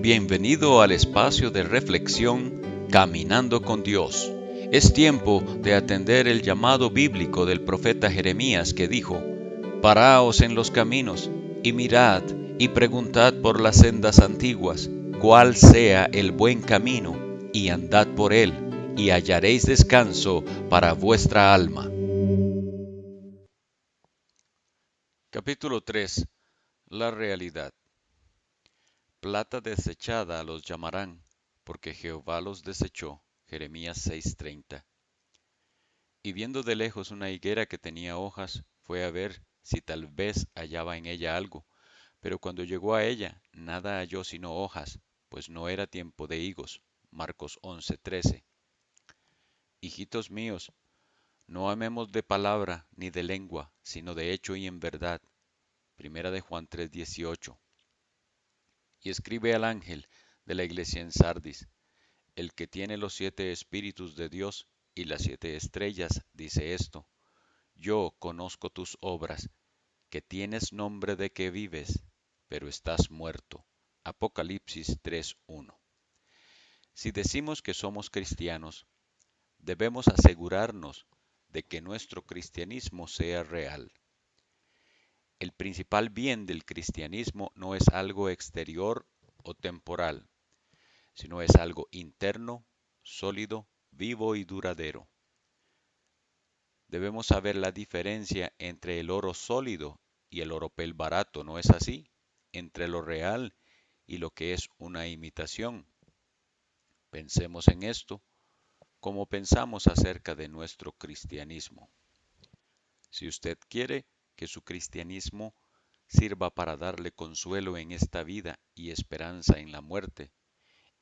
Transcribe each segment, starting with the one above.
Bienvenido al espacio de reflexión Caminando con Dios. Es tiempo de atender el llamado bíblico del profeta Jeremías que dijo: Paraos en los caminos y mirad y preguntad por las sendas antiguas, cuál sea el buen camino, y andad por él, y hallaréis descanso para vuestra alma. Capítulo 3. La realidad. Plata desechada los llamarán, porque Jehová los desechó. Jeremías 6:30. Y viendo de lejos una higuera que tenía hojas, fue a ver si tal vez hallaba en ella algo. Pero cuando llegó a ella, nada halló sino hojas, pues no era tiempo de higos. Marcos 11:13. Hijitos míos, no amemos de palabra ni de lengua, sino de hecho y en verdad. Primera de Juan 3:18. Y escribe al ángel de la iglesia en Sardis: el que tiene los 7 espíritus de Dios y las 7 estrellas, dice esto: yo conozco tus obras, que tienes nombre de que vives, pero estás muerto. Apocalipsis 3:1. Si decimos que somos cristianos, debemos asegurarnos de que nuestro cristianismo sea real. El principal bien del cristianismo no es algo exterior o temporal, sino es algo interno, sólido, vivo y duradero. Debemos saber la diferencia entre el oro sólido y el oropel barato, ¿no es así? Entre lo real y lo que es una imitación. Pensemos en esto como pensamos acerca de nuestro cristianismo. Si usted quiere que su cristianismo sirva para darle consuelo en esta vida y esperanza en la muerte,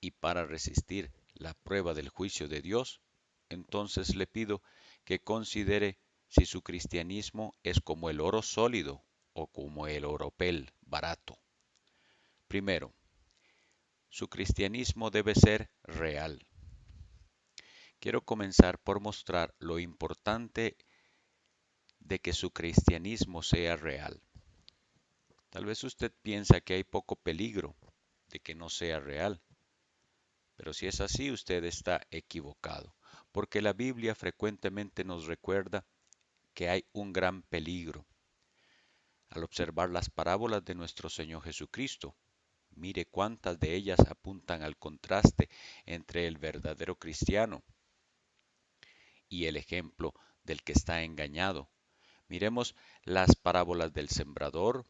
y para resistir la prueba del juicio de Dios, entonces le pido que considere si su cristianismo es como el oro sólido o como el oropel barato. Primero, su cristianismo debe ser real. Quiero comenzar por mostrar lo importante de que su cristianismo sea real. Tal vez usted piensa que hay poco peligro de que no sea real, pero si es así, usted está equivocado, porque la Biblia frecuentemente nos recuerda que hay un gran peligro. Al observar las parábolas de nuestro Señor Jesucristo, mire cuántas de ellas apuntan al contraste entre el verdadero cristiano y el ejemplo del que está engañado. Miremos las parábolas del sembrador,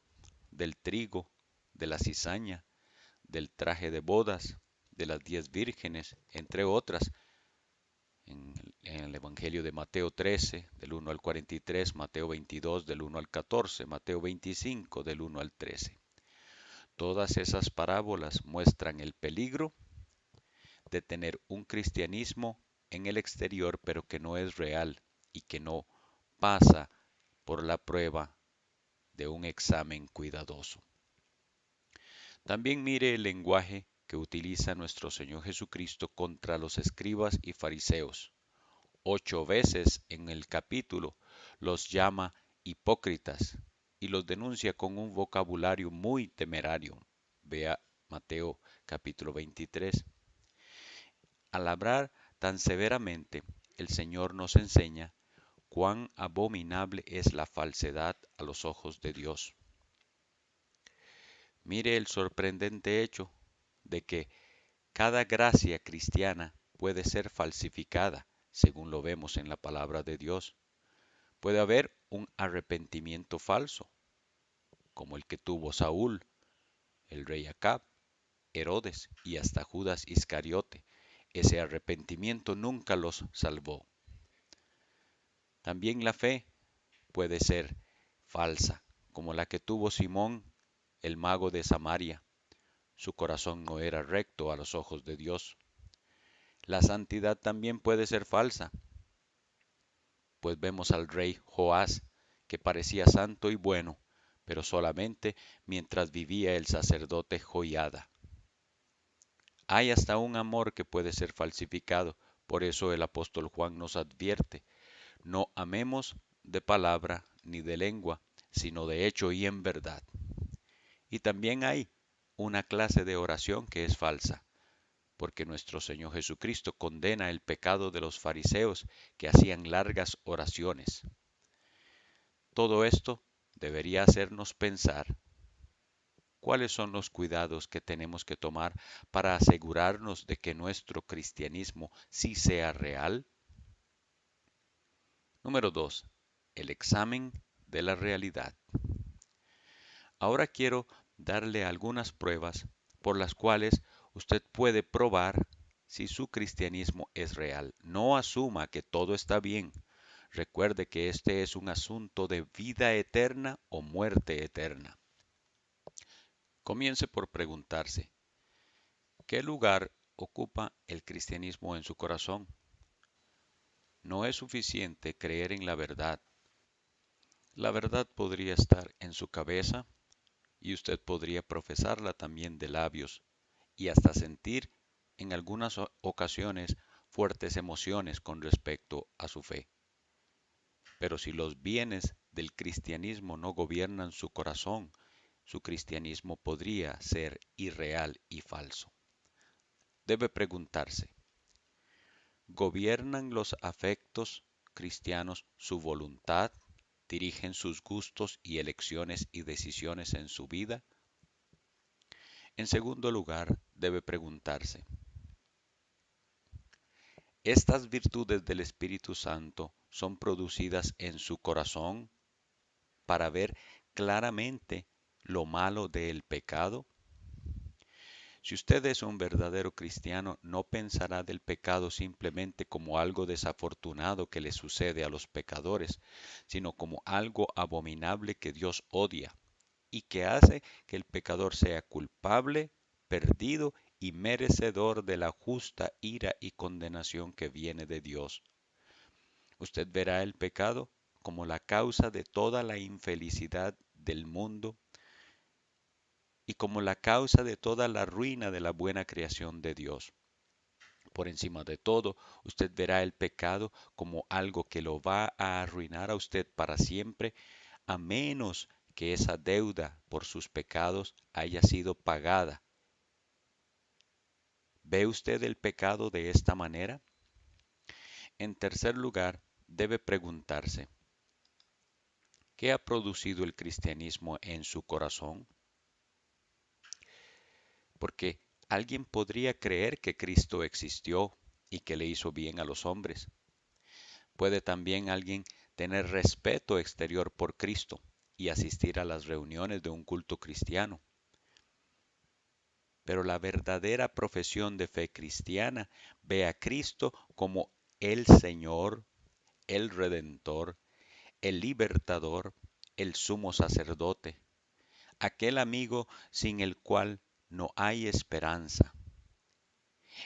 del trigo, de la cizaña, del traje de bodas, de las 10 vírgenes, entre otras, en el Evangelio de Mateo 13, del 1 al 43, Mateo 22, del 1 al 14, Mateo 25, del 1 al 13. Todas esas parábolas muestran el peligro de tener un cristianismo en el exterior, pero que no es real y que no pasa por la prueba de un examen cuidadoso. También mire el lenguaje que utiliza nuestro Señor Jesucristo contra los escribas y fariseos. 8 veces en el capítulo los llama hipócritas y los denuncia con un vocabulario muy temerario. Vea Mateo capítulo 23. Al hablar tan severamente, el Señor nos enseña cuán abominable es la falsedad a los ojos de Dios. Mire el sorprendente hecho de que cada gracia cristiana puede ser falsificada, según lo vemos en la palabra de Dios. Puede haber un arrepentimiento falso, como el que tuvo Saúl, el rey Acab, Herodes y hasta Judas Iscariote. Ese arrepentimiento nunca los salvó. También la fe puede ser falsa, como la que tuvo Simón, el mago de Samaria. Su corazón no era recto a los ojos de Dios. La santidad también puede ser falsa, pues vemos al rey Joás, que parecía santo y bueno, pero solamente mientras vivía el sacerdote Joiada. Hay hasta un amor que puede ser falsificado, por eso el apóstol Juan nos advierte: no amemos de palabra ni de lengua, sino de hecho y en verdad. Y también hay una clase de oración que es falsa, porque nuestro Señor Jesucristo condena el pecado de los fariseos que hacían largas oraciones. Todo esto debería hacernos pensar cuáles son los cuidados que tenemos que tomar para asegurarnos de que nuestro cristianismo sí sea real. Número 2. El examen de la realidad. Ahora quiero darle algunas pruebas por las cuales usted puede probar si su cristianismo es real. No asuma que todo está bien. Recuerde que este es un asunto de vida eterna o muerte eterna. Comience por preguntarse, ¿qué lugar ocupa el cristianismo en su corazón? No es suficiente creer en la verdad. La verdad podría estar en su cabeza y usted podría profesarla también de labios y hasta sentir en algunas ocasiones fuertes emociones con respecto a su fe. Pero si los bienes del cristianismo no gobiernan su corazón, su cristianismo podría ser irreal y falso. Debe preguntarse, ¿gobiernan los afectos cristianos su voluntad? ¿Dirigen sus gustos y elecciones y decisiones en su vida? En segundo lugar, debe preguntarse, ¿estas virtudes del Espíritu Santo son producidas en su corazón para ver claramente lo malo del pecado? Si usted es un verdadero cristiano, no pensará del pecado simplemente como algo desafortunado que le sucede a los pecadores, sino como algo abominable que Dios odia y que hace que el pecador sea culpable, perdido y merecedor de la justa ira y condenación que viene de Dios. Usted verá el pecado como la causa de toda la infelicidad del mundo y como la causa de toda la ruina de la buena creación de Dios. Por encima de todo, usted verá el pecado como algo que lo va a arruinar a usted para siempre, a menos que esa deuda por sus pecados haya sido pagada. ¿Ve usted el pecado de esta manera? En tercer lugar, debe preguntarse, ¿qué ha producido el cristianismo en su corazón? Porque alguien podría creer que Cristo existió y que le hizo bien a los hombres. Puede también alguien tener respeto exterior por Cristo y asistir a las reuniones de un culto cristiano. Pero la verdadera profesión de fe cristiana ve a Cristo como el Señor, el Redentor, el Libertador, el Sumo Sacerdote, aquel amigo sin el cual no hay esperanza.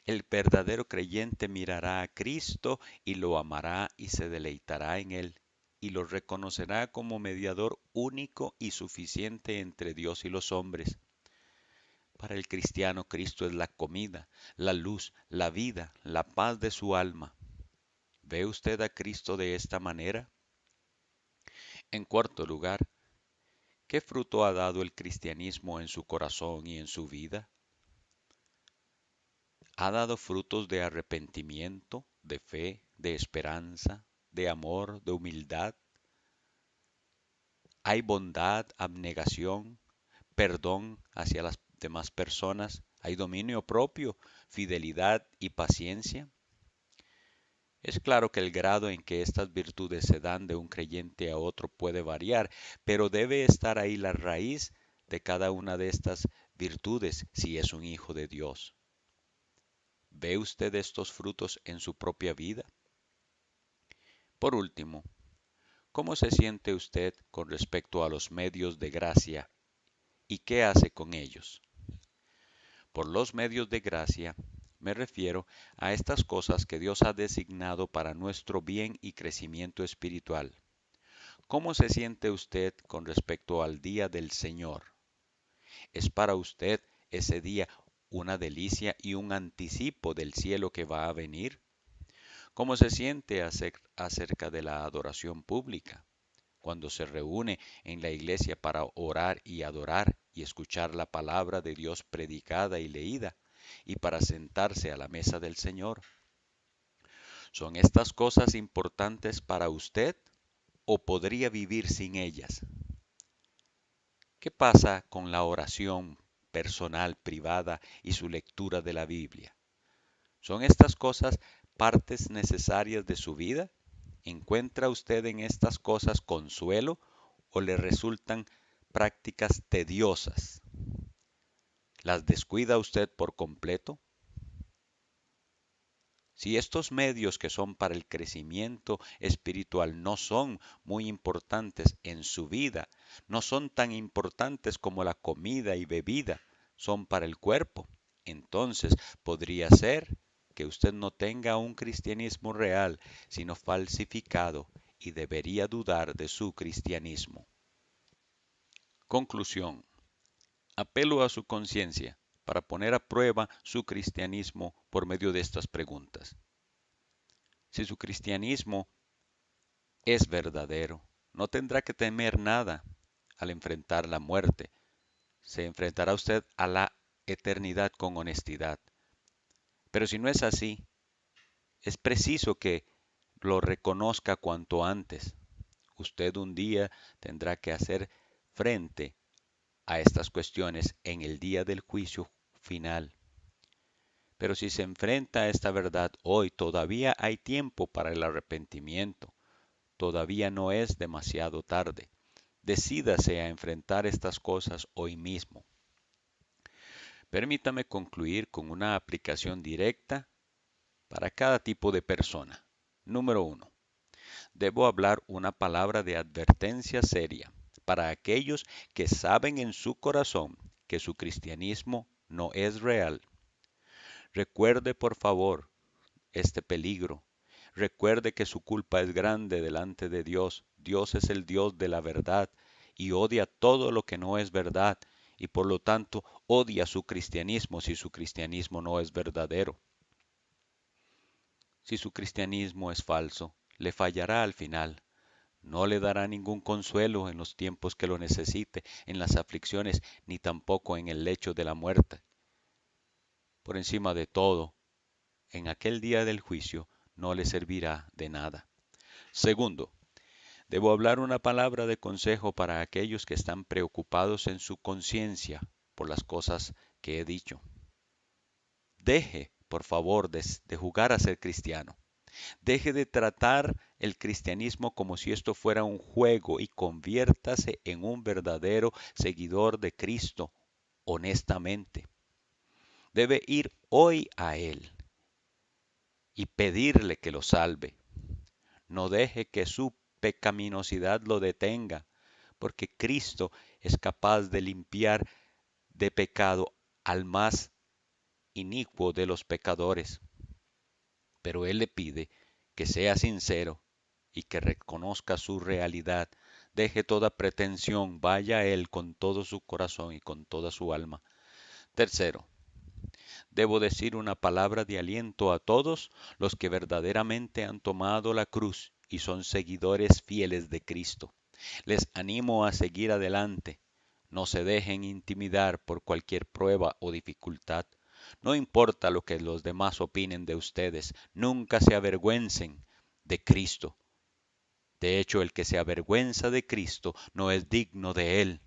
El verdadero creyente mirará a Cristo y lo amará y se deleitará en él, y lo reconocerá como mediador único y suficiente entre Dios y los hombres. Para el cristiano, Cristo es la comida, la luz, la vida, la paz de su alma. ¿Ve usted a Cristo de esta manera? En cuarto lugar, ¿qué fruto ha dado el cristianismo en su corazón y en su vida? ¿Ha dado frutos de arrepentimiento, de fe, de esperanza, de amor, de humildad? ¿Hay bondad, abnegación, perdón hacia las demás personas? ¿Hay dominio propio, fidelidad y paciencia? Es claro que el grado en que estas virtudes se dan de un creyente a otro puede variar, pero debe estar ahí la raíz de cada una de estas virtudes si es un hijo de Dios. ¿Ve usted estos frutos en su propia vida? Por último, ¿cómo se siente usted con respecto a los medios de gracia y qué hace con ellos? Por los medios de gracia me refiero a estas cosas que Dios ha designado para nuestro bien y crecimiento espiritual. ¿Cómo se siente usted con respecto al día del Señor? ¿Es para usted ese día una delicia y un anticipo del cielo que va a venir? ¿Cómo se siente acerca de la adoración pública? cuando se reúne en la iglesia para orar y adorar y escuchar la palabra de Dios predicada y leída, y para sentarse a la mesa del Señor. ¿Son estas cosas importantes para usted o podría vivir sin ellas? ¿Qué pasa con la oración personal, privada y su lectura de la Biblia? ¿Son estas cosas partes necesarias de su vida? ¿Encuentra usted en estas cosas consuelo o le resultan prácticas tediosas? ¿Las descuida usted por completo? Si estos medios que son para el crecimiento espiritual no son muy importantes en su vida, no son tan importantes como la comida y bebida son para el cuerpo, entonces podría ser que usted no tenga un cristianismo real, sino falsificado, y debería dudar de su cristianismo. Conclusión. Apelo a su conciencia para poner a prueba su cristianismo por medio de estas preguntas. Si su cristianismo es verdadero, no tendrá que temer nada al enfrentar la muerte. Se enfrentará usted a la eternidad con honestidad. Pero si no es así, es preciso que lo reconozca cuanto antes. Usted un día tendrá que hacer frente a estas cuestiones en el día del juicio final. Pero si se enfrenta a esta verdad hoy, todavía hay tiempo para el arrepentimiento. Todavía no es demasiado tarde. Decídase a enfrentar estas cosas hoy mismo. Permítame concluir con una aplicación directa para cada tipo de persona. Número 1. Debo hablar una palabra de advertencia seria para aquellos que saben en su corazón que su cristianismo no es real. Recuerde, por favor, este peligro. Recuerde que su culpa es grande delante de Dios. Dios es el Dios de la verdad y odia todo lo que no es verdad y por lo tanto odia su cristianismo si su cristianismo no es verdadero. Si su cristianismo es falso, le fallará al final. No le dará ningún consuelo en los tiempos que lo necesite, en las aflicciones, ni tampoco en el lecho de la muerte. Por encima de todo, en aquel día del juicio no le servirá de nada. Segundo, debo hablar una palabra de consejo para aquellos que están preocupados en su conciencia por las cosas que he dicho. Deje, por favor, de jugar a ser cristiano. Deje de tratar el cristianismo como si esto fuera un juego y conviértase en un verdadero seguidor de Cristo, honestamente. Debe ir hoy a Él y pedirle que lo salve. No deje que su pecaminosidad lo detenga, porque Cristo es capaz de limpiar de pecado al más inicuo de los pecadores. Pero Él le pide que sea sincero y que reconozca su realidad. Deje toda pretensión, vaya a Él con todo su corazón y con toda su alma. Tercero, debo decir una palabra de aliento a todos los que verdaderamente han tomado la cruz y son seguidores fieles de Cristo. Les animo a seguir adelante. No se dejen intimidar por cualquier prueba o dificultad. No importa lo que los demás opinen de ustedes, nunca se avergüencen de Cristo. De hecho, el que se avergüenza de Cristo no es digno de Él.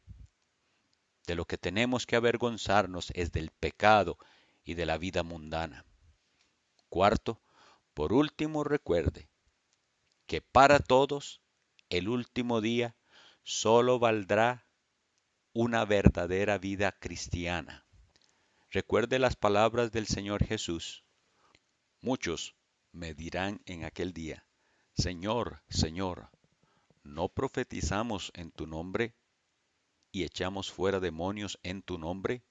De lo que tenemos que avergonzarnos es del pecado y de la vida mundana. Cuarto, por último, recuerde que para todos el último día solo valdrá una verdadera vida cristiana. Recuerde las palabras del Señor Jesús. Muchos me dirán en aquel día, Señor, Señor, ¿no profetizamos en tu nombre y echamos fuera demonios en tu nombre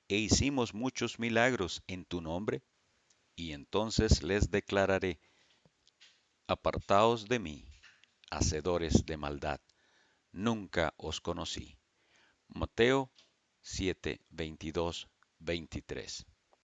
e hicimos muchos milagros en tu nombre? Y entonces les declararé, apartaos de mí, hacedores de maldad, nunca os conocí. Mateo 7, 22, 23.